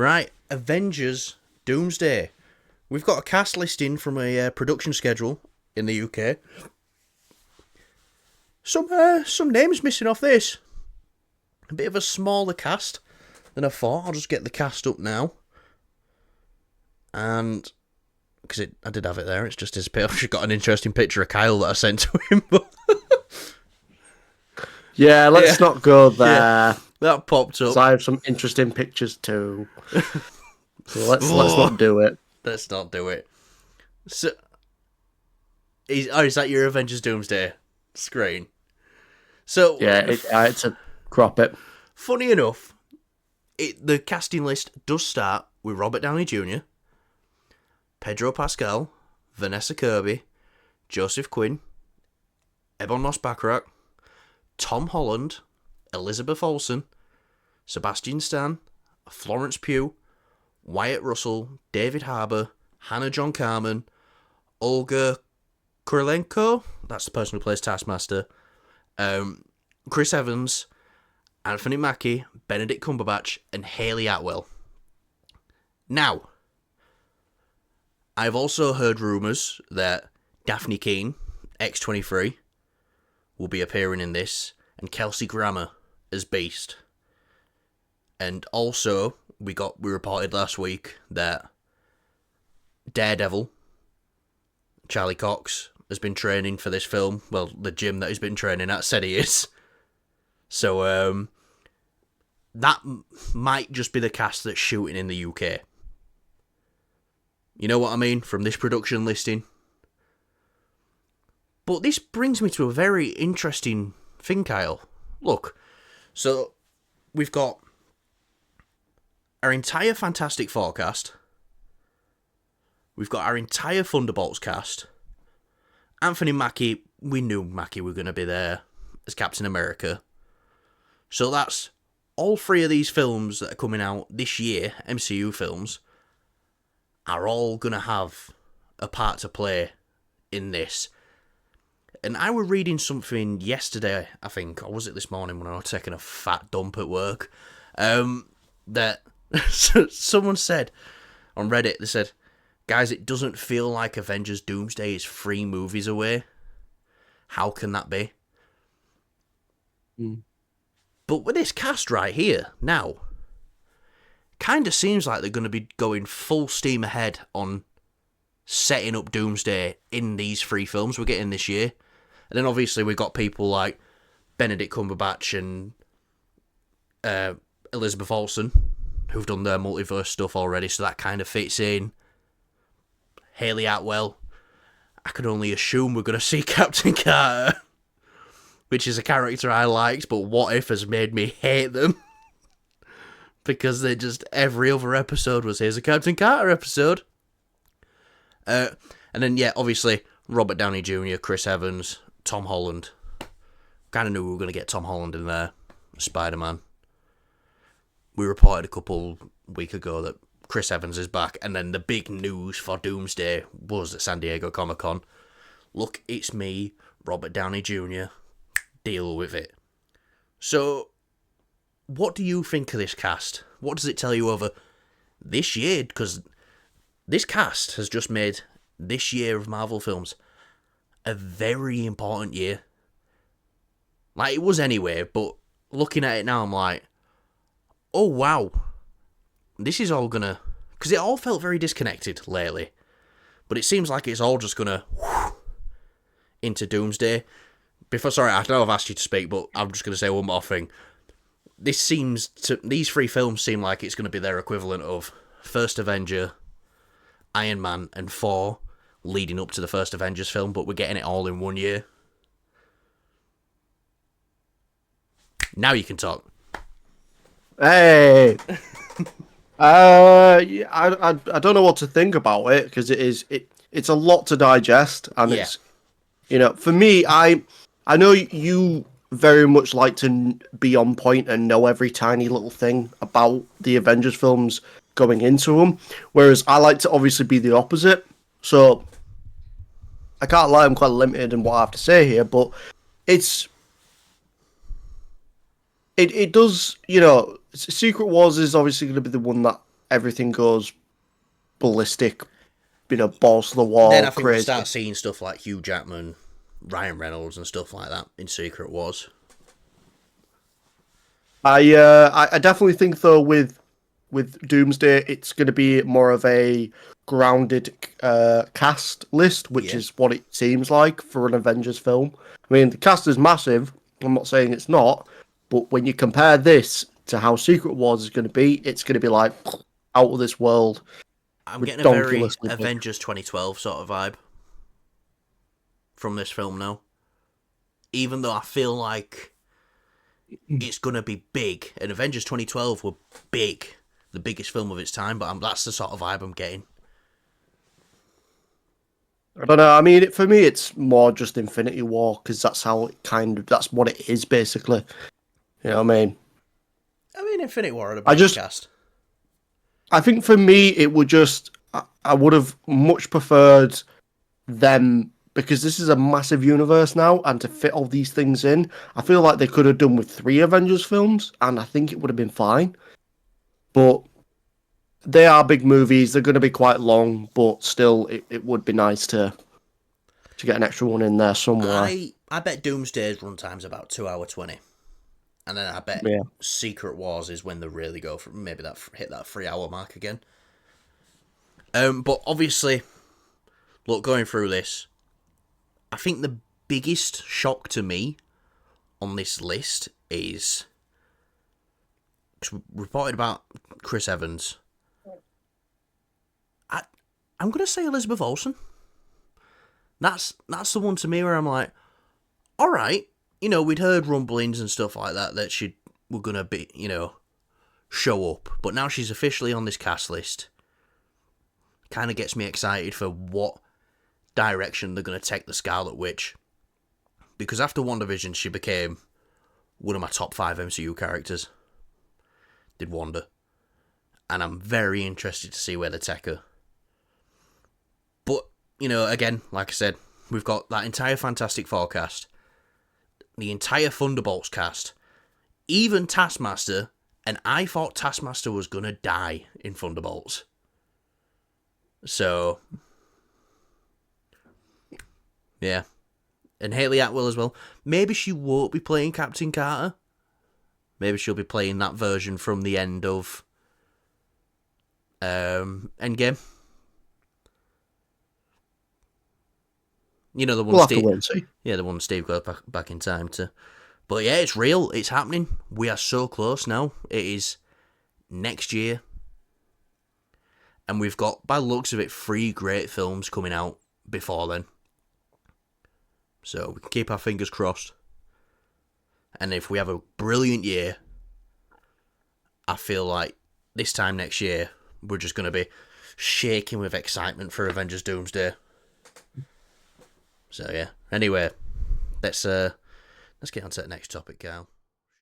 Right, Avengers Doomsday. We've got a cast listing from a production schedule in the UK. Some names missing off this. A bit of a smaller cast than I thought. I'll just get the cast up now. And because I did have it there, it's just disappeared. I've just got an interesting picture of Kyle that I sent to him. Yeah, let's not go there. Yeah, that popped up. I have some interesting pictures too. So let's not do it. Let's not do it. So, is that your Avengers Doomsday screen? So yeah, I had to crop it. Funny enough, the casting list does start with Robert Downey Jr., Pedro Pascal, Vanessa Kirby, Joseph Quinn, Ebon Moss-Bachrach, Tom Holland, Elizabeth Olsen, Sebastian Stan, Florence Pugh, Wyatt Russell, David Harbour, Hannah John Carmen, Olga Kurylenko, that's the person who plays Taskmaster, Chris Evans, Anthony Mackie, Benedict Cumberbatch, and Hayley Atwell. Now, I've also heard rumours that Daphne Keane, X-23, will be appearing in this, and Kelsey Grammer as Beast. And also, we reported last week that Daredevil, Charlie Cox, has been training for this film. Well, the gym that he's been training at said he is. So, that might just be the cast that's shooting in the UK. You know what I mean? From this production listing. But this brings me to a very interesting thing, Kyle. Look, so we've got our entire Fantastic Four cast. We've got our entire Thunderbolts cast. Anthony Mackie, we knew Mackie were going to be there as Captain America. So that's all three of these films that are coming out this year, MCU films, are all going to have a part to play in this. And I was reading something yesterday, I think, or was it this morning when I was taking a fat dump at work, that someone said on Reddit, they said, guys, it doesn't feel like Avengers Doomsday is 3 movies away. How can that be? But with this cast right here, now, kind of seems like they're going to be going full steam ahead on setting up Doomsday in these 3 films we're getting this year. And then obviously we've got people like Benedict Cumberbatch and Elizabeth Olsen, who've done their multiverse stuff already, so that kind of fits in. Hayley Atwell. I can only assume we're going to see Captain Carter, which is a character I liked, but What If has made me hate them. Because they just, every other episode was, here's a Captain Carter episode. And then, yeah, obviously, Robert Downey Jr., Chris Evans, Tom Holland. Kind of knew we were going to get Tom Holland in there. Spider-Man. We reported a couple weeks ago that Chris Evans is back, and then the big news for Doomsday was at San Diego Comic-Con. Look, it's me, Robert Downey Jr. Deal with it. So, what do you think of this cast? What does it tell you over this year? Because this cast has just made this year of Marvel films a very important year. Like, it was anyway, but looking at it now, I'm like, oh wow, this is all gonna... Because it all felt very disconnected lately. But it seems like it's all just gonna... into Doomsday. Sorry, I know I've asked you to speak, but I'm just gonna say one more thing. These 3 films seem like it's gonna be their equivalent of First Avenger, Iron Man, and Thor, leading up to the first Avengers film, but we're getting it all in one year. Now you can talk. Hey, I don't know what to think about it, because it's a lot to digest, and it's, you know, for me, I know you very much like to be on point and know every tiny little thing about the Avengers films going into them, whereas I like to obviously be the opposite. So I can't lie, I'm quite limited in what I have to say here, but it does, you know, Secret Wars is obviously going to be the one that everything goes ballistic, balls to the wall, Then I think we'll crazy. start seeing stuff like Hugh Jackman, Ryan Reynolds, and stuff like that in Secret Wars. I definitely think though with Doomsday, it's going to be more of a grounded cast list, which Yeah. is what it seems like for an Avengers film. I mean, the cast is massive. I'm not saying it's not, but when you compare this to how Secret Wars is going to be, it's going to be like out of this world, I'm getting a very redonkulously big. Avengers 2012 sort of vibe from this film now. Even though I feel like it's going to be big, and Avengers 2012 were big, the biggest film of its time, but that's the sort of vibe I'm getting. I don't know. I mean, for me, it's more just Infinity War because that's how that's what it is basically. You know what I mean? I mean, Infinity War had a better cast. I think for me, it would just. I would have much preferred them because this is a massive universe now, and to fit all these things in, I feel like they could have done with 3 Avengers films, and I think it would have been fine. But they are big movies; they're going to be quite long, but still, it would be nice to get an extra one in there somewhere. I bet Doomsday's runtime's about 2 hours 20, and then I bet Secret Wars is when they really go for maybe that hit that 3 hour mark again. But obviously, look, going through this, I think the biggest shock to me on this list is reported about Chris Evans. I'm gonna say Elizabeth Olsen. That's the one to me where I'm like, all right, we'd heard rumblings and stuff like that she were gonna be, show up, but now she's officially on this cast list. Kind of gets me excited for what direction they're gonna take the Scarlet Witch, because after WandaVision, she became one of my top 5 MCU characters. Did Wanda, and I'm very interested to see where they take her. But again, like I said, we've got that entire Fantastic Four cast, the entire Thunderbolts cast, even Taskmaster, and I thought Taskmaster was gonna die in Thunderbolts. So, yeah. And Hayley Atwell as well. Maybe she won't be playing Captain Carter. Maybe she'll be playing that version from the end of Endgame. The one We'll have to wait and see. Yeah, the one Steve goes back in time to. But yeah, it's real. It's happening. We are so close now. It is next year. And we've got, by the looks of it, 3 great films coming out before then. So we can keep our fingers crossed. And if we have a brilliant year, I feel like this time next year, we're just going to be shaking with excitement for Avengers Doomsday. So yeah. Anyway, let's get on to the next topic, Kyle.